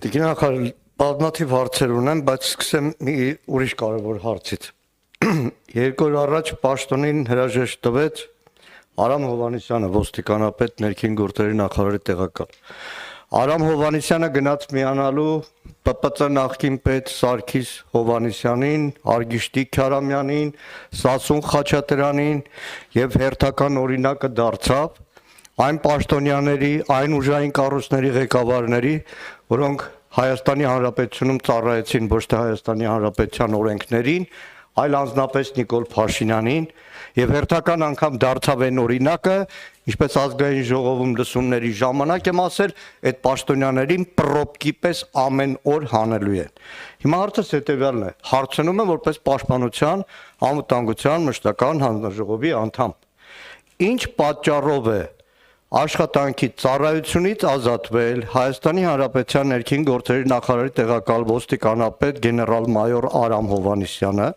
Տիկին բազմաթիվ հարցեր ունեմ, բայց սկսեմ մի ուրիշ կարևոր հարցից։ 2 օր առաջ պաշտոնին հրաժեշտ տվեց Արամ Հովհաննիսյանը, ոստիկանապետ, ներքին գործերի նախարարի տեղակալ։ Արամ Հովհաննիսյանը գնաց միանալու ՊՊՑ նախկին պետ Սարգիս Հովհաննիսյանին, Արգիշտի Քարամյանին, Սասուն Խաչատրյանին եւ հերթական օրինակը դարձավ այն պաշտոնյաների, այն ուժային կառույցների ղեկավարների, որոնք Հայաստանի Հանրապետությունում ծառայեցին ոչ թե Հայաստանի Հանրապետության օրենքներին, այլ անձնապես Նիկոլ Փաշինյանին եւ հերթական անգամ դարձավ այն օրինակը, ինչպես ազգային ժողովում լսումների ժամանակ եմ ասել, այդ պաշտոնյաներին պրոպկի պես ամեն օր հանելու են։ Հիմա հարցս հետեւյալն է. հարցնում եմ որպես պաշտպանության անվտանգության մշտական հանձնաժողովի անդամ։ Ինչ պատճառով է աշխատանքի ծառայությունից ազատվել Հայաստանի Հանրապետության ներքին գործերի նախարարի տեղակալ ոստիկանապետ գեներալ-մայոր Արամ Հովհաննիսյանը,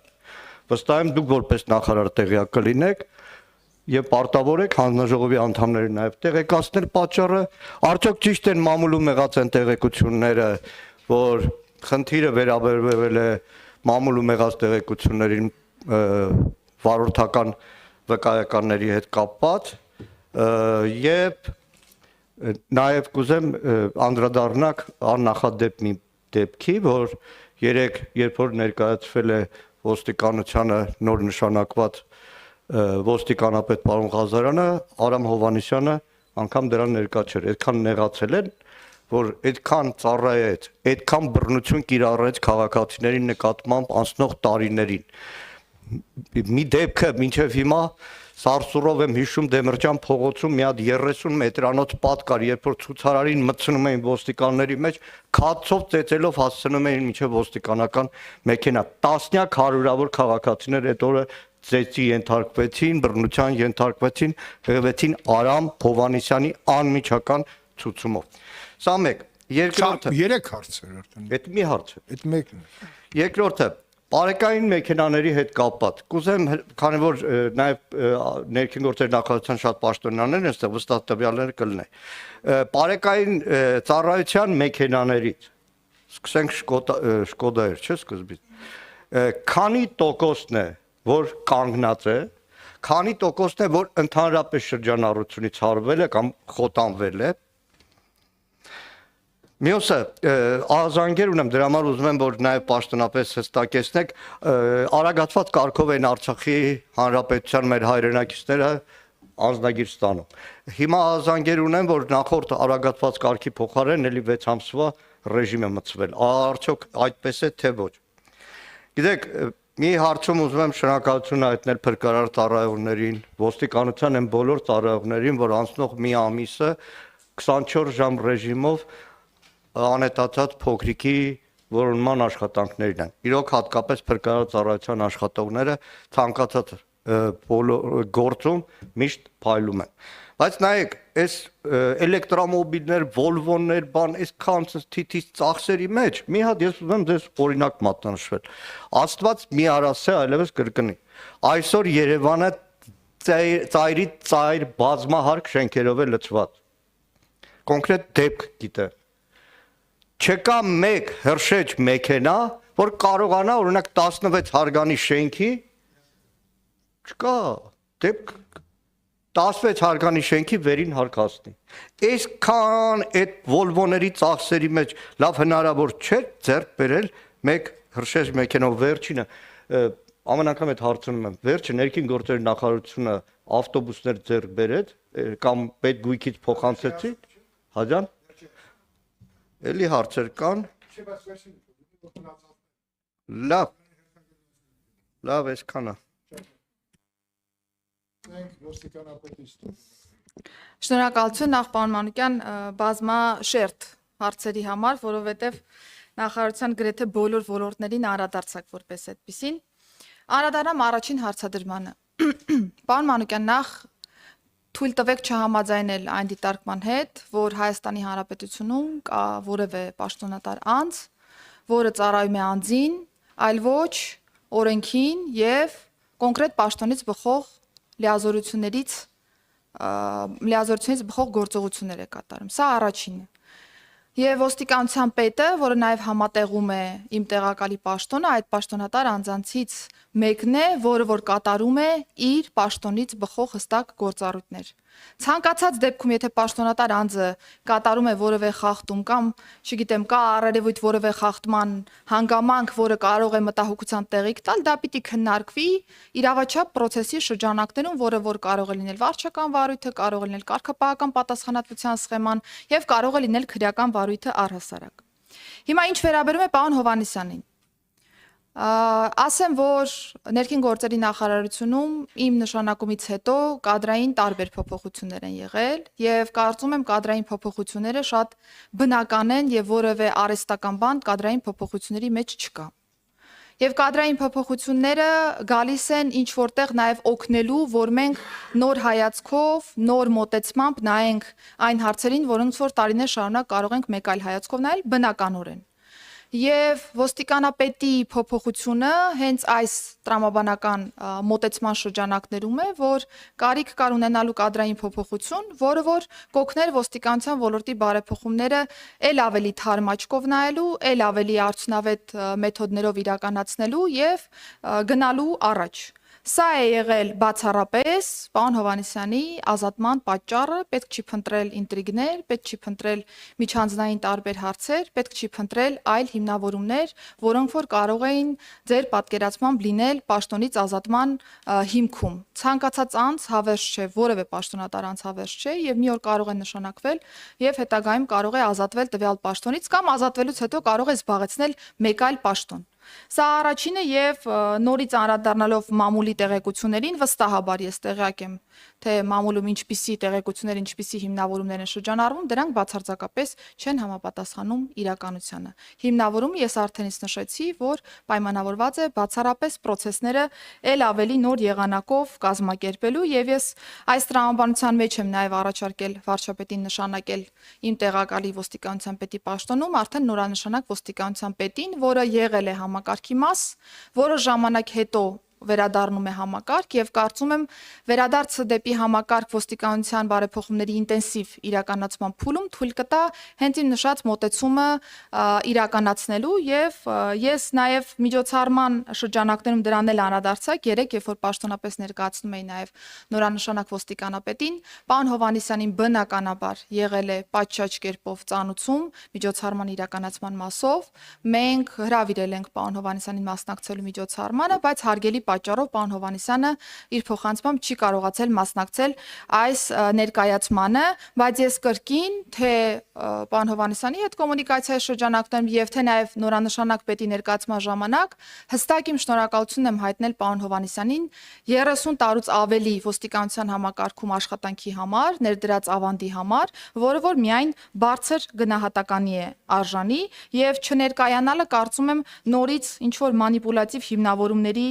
վստահ եմ դուք որպես նախարար տեղյակ կլինեք եւ պարտավոր եք հանձնաժողովի անդամներին նաեւ տեղեկացնել պատճառը, արդյոք ճիշտ են մամուլում եղած են տեղեկությունները, որ խնդիրը վերաբերվել է մամուլում եղած տեղեկություններին վարորդական վկայականների հետ կապված եւ նաեւ կուզեմ անդրադառնալ աննախադեպ մի դեպքի, որ երեք երբ որ ներկայացվել է ոստիկանությանը նոր նշանակված ոստիկանապետ պարոն Ղազարյանը, Արամ Հովհաննիսյանը անգամ դրան ներկա չէր, այդքան նեղացել են, որ այդքան ծառայեց, այդքան բռնություն կիրառեց քաղաքացիների նկատմամբ անցնող տարիներին։ Մի դեպքը մինչև հիմա Սարսուռով եմ հիշում Դեմիրճան փողոցում մի հատ 30 մետրանոց պատ կար, երբ որ ցուցարարին մտցնում էին ոստիկանների մեջ, քացով ծեծելով հասցնում էին մինչև ոստիկանական մեքենա։ Տասնյակ հարյուրավոր քաղաքացիներ այդ օրը ծեծի ենթարկվեցին, բռնության ենթարկվեցին, հղվեցին Արամ Հովհաննիսյանի անմիջական ցուցումով։ Սա մեկ, երկրորդը 3 հարցեր արդեն։ Այդ մի հարց է։ Այդ մեկն է։ Երկրորդը Բարեկային մեքենաների հետ կապված, կուզեմ, քանի որ նաև ներքին գործերի նախարարության շատ պաշտոնյաներ են, այստեղ վստահ տվյալներ կլինի։ Բարեկային ծառայության մեքենաներից, սկսենք Շկոդա էր, չէ՞ սկզբից։ Քանի տոկոսն է, որ կանգնած է, քանի տոկոսն է, որ ընդհանրապես շրջանառությունից հարվել է կամ խոտանվել է։ Մյուսը ահազանգեր ունեմ, դրա համար ուզում եմ, որ նաև պաշտոնապես հստակեցնեք, արագացված կարգով են Արցախի Հանրապետության մեր հայրենակիցները անձնագիր ստանում։ Հիմա ահազանգեր ունեմ, որ նախորդ արագացված կարգի փոխարեն էլի 6 ամսվա ռեժիմ է մտցվել։ Արդյոք այդպես է թե ոչ։ Գիտեք, մի հարցում ուզում եմ շնորհակալություն հայտնել փրկարար ծառայողներին, ոստիկանության են բոլոր ծառայողներին, որ անցնող մի ամիսը 24 ժամ ռեժիմով անհետացած փոքրիկի որոնման աշխատանքներն են։ Իրոք հատկապես փրկարար ծառայության աշխատողները ցանկացած գործում միշտ փայլում են։ Բայց նայեք, այս էլեկտրոմոբիլներ, Volvo-ներ, բան, այսքան թիթիզ ծախսերի մեջ, մի հատ ես ուզում եմ ձեզ օրինակ մատնանշվել։ Աստված մի արասե այլևս կրկնի։ Այսօր Երևանը ծայրի ծայր բազմահարկ շենքերով է լցված։ Կոնկրետ դեպք գիտեմ։ Չկա մեկ հրշեջ մեքենա, որ կարողանա օրինակ 16 հարգանի շենքի, չկա, դեպք 16 հարգանի շենքի վերին հարկացնի։ Այսքան այդ Volvo-ների ծախսերի մեջ լավ հնարավոր չէ ձեռք բերել մեկ հրշեջ մեքենա, վերջինը ամեն անգամ այդ հարցնում եմ, վերջը ներքին գործերի նախարարությունը ավտոբուսներ ձեռք բերեց կամ պետ գույքից փոխանցեցի, հաջան Էլի հարցեր կան։ Լավ, այսքանը։ Շնորհակալություն նախ պարոն Մանուկյան բազմաշերտ հարցերի համար, որովհետև նախարարության գրեթե բոլոր ոլորտներին անդրադարձակ որպես այդպիսին։ Անդրադառնամ առաջին հարցադրմանը։ Պարոն Մանուկյան, նախ թույլ տվեք չհամաձայնել այն դիտարկման հետ, որ Հայաստանի Հանրապետությունում կա որևէ պաշտոնատար անձ, որը ծառայում է անձին, այլ ոչ օրենքին եւ կոնկրետ պաշտոնից բխող լիազորությունից բխող գործողություններ է կատարում։ Սա առաջինը։ Եվ ոստիկանության պետը, որը նաև համատեղում է իմ տեղակալի պաշտոնը, այդ պաշտոնատար անձանցից մեկն է, որը որ կատարում է իր պաշտոնից բխող հստակ գործառույթներ։ Ցանկացած դեպքում, եթե պաշտոնատար անձը կատարում է որևէ խախտում կամ, չգիտեմ, կա առերևույթ որևէ խախտման հանգամանք, որը կարող է մտահոգության տեղիք տալ, դա պիտի քննարկվի իրավաչափ process-ի շրջանակներում, որը որ կարող է լինել վարչական վարույթը, կարող է լինել կարգապահական պատասխանատվության սխեման եւ կարող է լինել քրեական վարույթը առհասարակ։ Հիմա ինչ վերաբերում է պարոն Հովհաննիսյանին, ասեմ, որ ներքին գործերի նախարարությունում իմ նշանակումից հետո կադրային տարբեր փոփոխություններ են եղել եւ կարծում եմ կադրային փոփոխությունները շատ բնական են եւ որևէ արհեստական բան կադրային փոփոխությունների մեջ չկա։ Եվ կադրային փոփոխությունները գալիս են ինչ որտեղ նաև օգնելու, որ մենք նոր հայացքով, նոր մոտեցմամբ նայենք այն հարցերին, որոնց որ տարիներ շարունակ կարող ենք մեկ այլ հայացքով նայել բնականորեն։ Եվ ոստիկանապետի փոփոխությունը հենց այս տրամաբանական մոտեցման շրջանակներում է, որ կարիք կար ունենալու կադրային փոփոխություն, որը որ կօգներ ոստիկանության ոլորտի բարեփոխումները ել ավելի թարմ աչքով նայելու, ել ավելի արդյունավետ մեթոդներով իրականացնելու եւ գնալու առաջ։ Սա է եղել բացառապես պարոն Հովհաննիսյանի ազատման պատճառը, պետք չի փնտրել ինտրիգներ, պետք չի փնտրել միջանձնային տարբեր հարցեր, պետք չի փնտրել այլ հիմնավորումներ, որոնք որ կարող էին ձեր պատկերացմամբ լինել պաշտոնից ազատման հիմքում։ Ցանկացած անձ հավերժ չէ, որևէ պաշտոնատար անձ հավերժ չէ եւ մի օր կարող է նշանակվել եւ հետագայում կարող է ազատվել տվյալ պաշտոնից կամ ազատվելուց հետո կարող է զբաղեցնել մեկ այլ պաշտոն։ Սա առաջինը եւ նորից անդրադառնալով մամուլի տեղեկություններին վստահաբար ես տեղյակ եմ, թե մամուլում ինչպիսի տեղեկություններ, ինչպիսի հիմնավորումներ են շրջանառվում, դրանք բացարձակապես չեն համապատասխանում իրականությանը։ Հիմնավորումը ես արդեն իսկ նշեցի, որ պայմանավորված է բացառապես process-ները ել ավելի նոր եղանակով կազմակերպելու եւ ես այս տրամաբանության մեջ եմ նաեւ առաջարկել վարչապետին նշանակել իմ տեղակալի ոստիկանության պետի պաշտոնում արդեն նորանշանակ ոստիկանության պետին, որը եղել է համակարգի մաս, որը ժամանակ հետո վերադառնում է համակարգ եւ կարծում եմ վերադարձը դեպի համակարգ ոստիկանության բարեփոխումների ինտենսիվ իրականացման փուլում թույլ կտա հենց իմ նշած մոտեցումը իրականացնելու եւ ես նաեւ միջոցառման շրջանակներում դրան էլ անդրադարձա երեք, երբ որ պաշտոնապես ներկայացնում էի նաեւ նորանշանակ ոստիկանապետին, պարոն Հովհաննիսյանին բնականաբար եղել է պատշաճ կերպով ծանուցում միջոցառման իրականացման մասով, մենք հրավիրել ենք պարոն Հովհաննիսյանին մասնակցելու միջոցառմանը, բայց հարգելի պատճառով պարոն Հովհաննիսյանը իր փոխանցմամբ չի կարողացել մասնակցել այս ներկայացմանը, բայց ես կրկին թե պարոն Հովհաննիսյանի հետ կոմունիկացիայի շրջանակներում եւ թե նաեւ նորանշանակ պետի ներկայացման ժամանակ հստակ իմ շնորհակալությունն եմ հայտնել պարոն Հովհաննիսյանին 30 տարուց ավելի ոստիկանության համակարգում աշխատանքի համար, ներդրած ավանդի համար, որը որ միայն բարձր գնահատականի է արժանի եւ չներկայանալը կարծում եմ նորից ինչ որ մանիպուլատիվ հիմնավորումների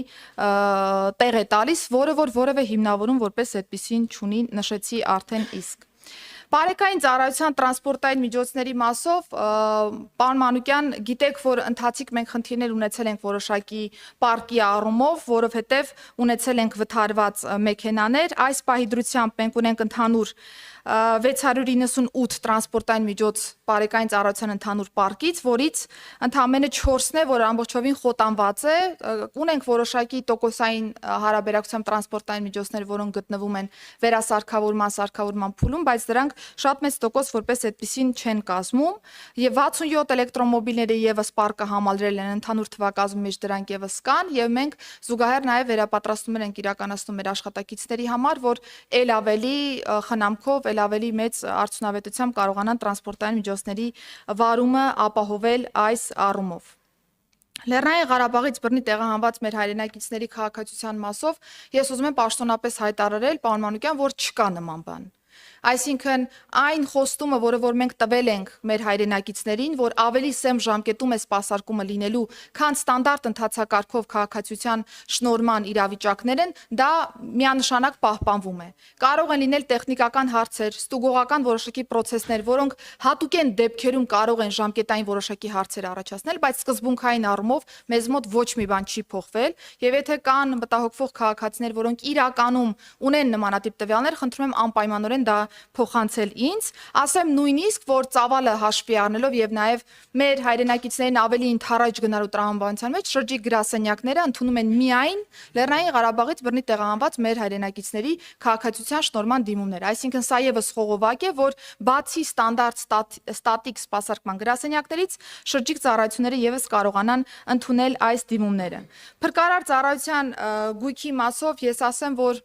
տեղ է տալիս, որը որ որևէ հիմնավորում որպես այդպեսին չունի, նշեցի արդեն իսկ։ Բարեկային ծառայության տրանսպորտային միջոցների մասով պարոն Մանուկյան, գիտեք, որ ընթացիկ մենք խնդիրներ ունեցել ենք որոշակի պարկի առումով, որովհետև ունեցել ենք վթարված մեքենաներ, այս պահի դրությամբ մենք ունենք ընդհանուր 698 տրանսպորտային միջոց բարեկային ծառայության ընդհանուր պարկից, որից ընդամենը 4-ն է, որ ամբողջովին խոտանված է, ունենք որոշակի տոկոսային հարաբերակցությամբ տրանսպորտային միջոցներ, որոնք գտնվում են վերասարքավորման, սարքավորման փուլում, բայց դրանք շատ մեծ տոկոս որպես այդպեսին չեն կազմում, եւ 67 էլեկտրոմոբիլները եւս պարկը համալրել են ընդհանուր թվակազմի մեջ դրանք եւս կան, եւ մենք զուգահեռ նաեւ վերապատրաստումներ ենք իրականացնում մեր աշխատակիցների համար, որ ել ավելի խնամքով, ել ավելի մեծ արդյունավետությամբ կարողանան տրանսպորտային միջոցների վարումը ապահովել այս առումով։ Լեռնային Ղարաբաղից բռնի տեղահանված մեր հայրենակիցների քաղաքացիության մասով ես ուզում եմ պաշտոնապես հայտարարել, պարոն Մանուկյան, որ չկա նման բան։ Այսինքն այն խոստումը, որը որ մենք տվել ենք մեր հայրենակիցներին, որ ավելի սեմ ժամկետում է սպասարկումը լինելու, քան ստանդարտ ընթացակարգով քաղաքացիության շնորհման իրավիճակներ են, դա միանշանակ պահպանվում է։ Կարող են լինել տեխնիկական հարցեր, ստուգողական որոշակի process-ներ, որոնք հատուկեն դեպքերում կարող են ժամկետային որոշակի հարցեր առաջացնել, բայց սկզբունքային առումով մեզ մոտ ոչ մի բան չի փոխվել, եւ եթե կան մտահոգվող քաղաքացիներ, որոնք իրականում ունեն նմանատիպ տվյալներ, խնդրում եմ անպայմանորեն դա փոխանցել ինձ, ասեմ նույնիսկ որ ծավալը հաշվի առնելով եւ նաեւ մեր հայրենակիցներին ավելի ընդառաջ գնալու տրամաբանության մեջ շրջիկ գրասենյակները ընդունում են միայն Լեռնային Ղարաբաղից բռնի տեղահանված մեր հայրենակիցների քաղաքացիության շնորհման դիմումներ, այսինքն սա եւս խողովակ է, որ բացի ստանդարտ ստատիկ սպասարկման գրասենյակներից շրջիկ ծառայությունները եւս կարողանան ընդունել այս դիմումները։ Փրկարար ծառայության գույքի մասով ես ասեմ, որ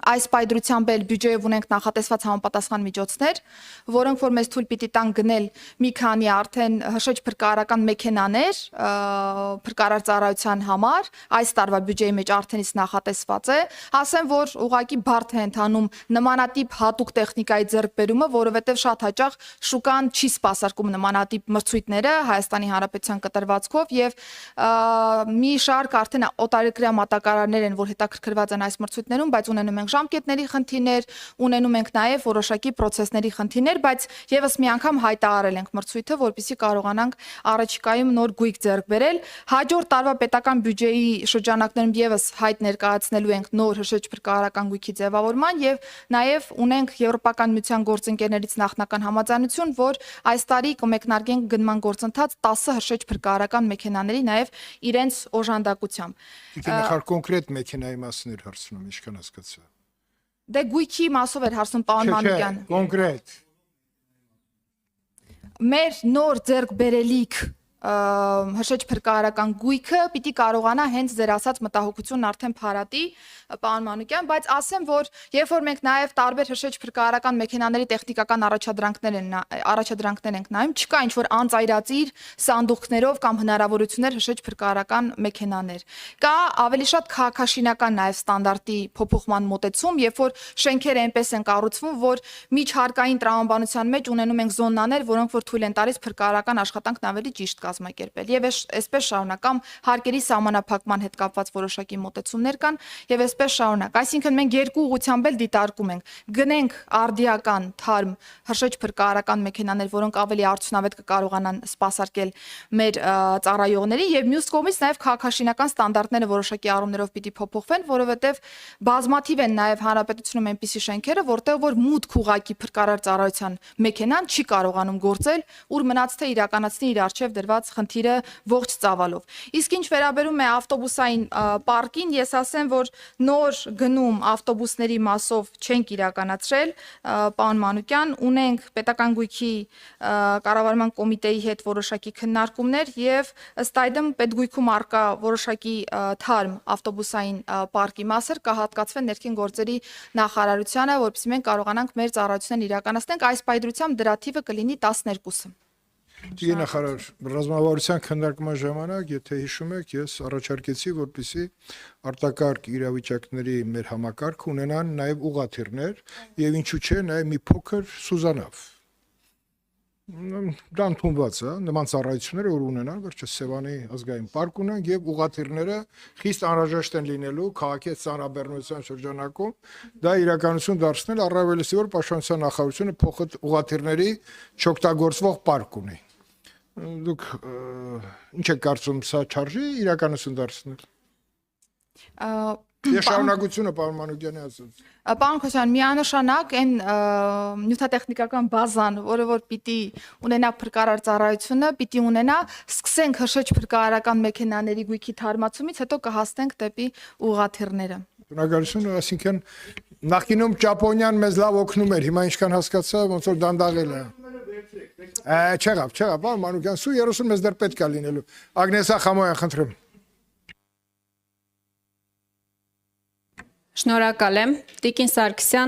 այս պայդրությամբ էլ բյուջեով ունենք նախատեսված համապատասխան միջոցներ, որոնք որ մեզ թույլ պիտի տան գնել մի քանի արդեն հրշեջ փրկարարական մեքենաներ փրկարար ծառայության համար, այս տարվա բյուջեի մեջ արդենից նախատեսված է, ասեմ, որ ուղղակի բարդ է ընթանում նմանատիպ հատուկ տեխնիկայի ձեռքբերումը, որովհետև շատ հաճախ շուկան չի սպասարկում նմանատիպ մրցույթները Հայաստանի Հանրապետության կտրվածքով եւ մի շարք արդեն օտարերկրյա մատակարարներ են, որ հետաքրքրված են այս մրցույթներում, բայց ունենում ենք ժամկետների խնդիրներ, ունենում ենք նաև որոշակի պրոցեսների խնդիրներ, բայց եւս մի անգամ հայտարարել ենք մրցույթը, որպեսզի կարողանանք առաջիկայում նոր գույք ձեռք բերել։ Հաջորդ տարվա պետական բյուջեի շրջանակներում եւս հայտ ներկայացնելու ենք նոր հրշեջ փրկարարական գույքի ձևավորման եւ նաև ունենք Եվրոպական միության գործընկերներից նախնական համաձայնություն, որ այս տարի կմեկնարկենք գնման գործընթաց 10 հրշեջ փրկարարական մեքենաների նաև իրենց օժանդակությամբ։ Նախար կոնկրետ մեքենայի մասին էր հարցնում, ինչքան հասկացա։ Դե գույքի մասով էր հարցում պարոն Մանուկյան։ Կոնկրետ։ Մեր նոր ձեռք բերելիք հրշեջ փրկարարական գույքը պիտի կարողանա հենց ձեր ասած մտահոգությունն արդեն փարատի պարոն Մանուկյան, բայց ասեմ, որ երբ որ մենք նաև տարբեր հրշեջ փրկարարական մեքենաների տեխնիկական առաջադրանքներ ենք նայում, չկա ինչ որ անծայրածիր սանդուղքներով կամ հնարավորություններ հրշեջ փրկարարական մեքենաներ։ Կա ավելի շատ քաղաքաշինական նաև ստանդարտի փոփոխման մոտեցում, երբ որ շենքերը այնպես են կառուցվում, որ միջհարկային տրամաբանության մեջ ունենում ենք զոնաներ, որոնք որ թույլ են տալիս փրկարարական աշխատանքն ավելի ճիշտ կազմակերպել եւ այսպես շարունակամ հարկերի սահմանափակման հետ կապված որոշակի մոտեցումներ կան եւ այսպես շարունակ, այսինքն մենք երկու ուղղությամբ էլ դիտարկում ենք գնենք արդիական թարմ հրշեջ փրկարարական մեքենաներ, որոնք ավելի արդյունավետ կկարողանան սպասարկել մեր ծառայողների եւ մյուս կողմից նաեւ քաղաքաշինական ստանդարտները որոշակի առումներով պիտի փոփոխվեն, որովհետեւ բազմաթիվ են նաեւ հանրապետությունում այնպիսի շենքերը, որտեղ որ մուտք ուղակի փրկարար ծառայության մեքենան չի կարողանում գործել, ուր մնաց թե իրականացնի իր արժեվ դրված խնդիրը ողջ ծավալով։ Իսկ ինչ վերաբերում է ավտոբուսային պարկին, ես ասեմ, որ նոր գնում ավտոբուսների մասով չենք իրականացրել, պարոն Մանուկյան, ունենք պետական գույքի կառավարման կոմիտեի հետ որոշակի քննարկումներ եւ ըստ այդմ պետգույքում արկա որոշակի թարմ ավտոբուսային պարկի մասեր կհատկացվեն ներքին գործերի նախարարությանը, որովհետեւ մենք կարողանանք մեր ծառայությունն իրականացնենք, այս պայդրությամբ դրա թիվը կլինի 12-ը։ Դի նախարար ռազմավարության քննարկման ժամանակ, եթե հիշում եք, ես առաջարկեցի, որպեսզի արտակարգ իրավիճակների մեր համակարգը ունենան նաև ուղղաթիռներ եւ ինչու՞ չէ նաև մի փոքր սուզանավ։ Դա ընդունված է, նման ծառայությունները որ ունենան, վերջը Սևանի ազգային պարկ ունեն եւ ուղղաթիռները խիստ անհրաժեշտ են լինելու քաղաքի հետ ծանրաբեռնության շրջանակում, դա իրականություն դարձնել առավելիսի որ պաշտպանության նախարարությունը փոխած ուղղաթիռների չօգտագործվող պարկ ունի։ Դուք ինչ եք կարծում, սա չարժի իրականություն դարձնել։ Ես շարունակությունը պարոն Մանուկյանի ասած։ Պարոն Քոսյան, միանշանակ այն նյութատեխնիկական բազան, որը որ պիտի ունենա փրկարար ծառայությունը, պիտի ունենա, սկսենք հրշեջ փրկարարական մեքենաների գույքի թարմացումից, հետո կհասնենք դեպի ուղղաթիռները։ Բնակարությունը, այսինքն նախկինում Ճապոնիան մեզ լավ օգնում էր, հիմա ինչքան հասկացա, ոնց որ դանդաղել է։ Չեղավ, պարոն Մանուկյան, սու 30 մեզ դեռ պետք է լինելու։ Ագնեսա Խամոյան, խնդրեմ։ Շնորհակալ եմ, Տիկին Սարգսյան,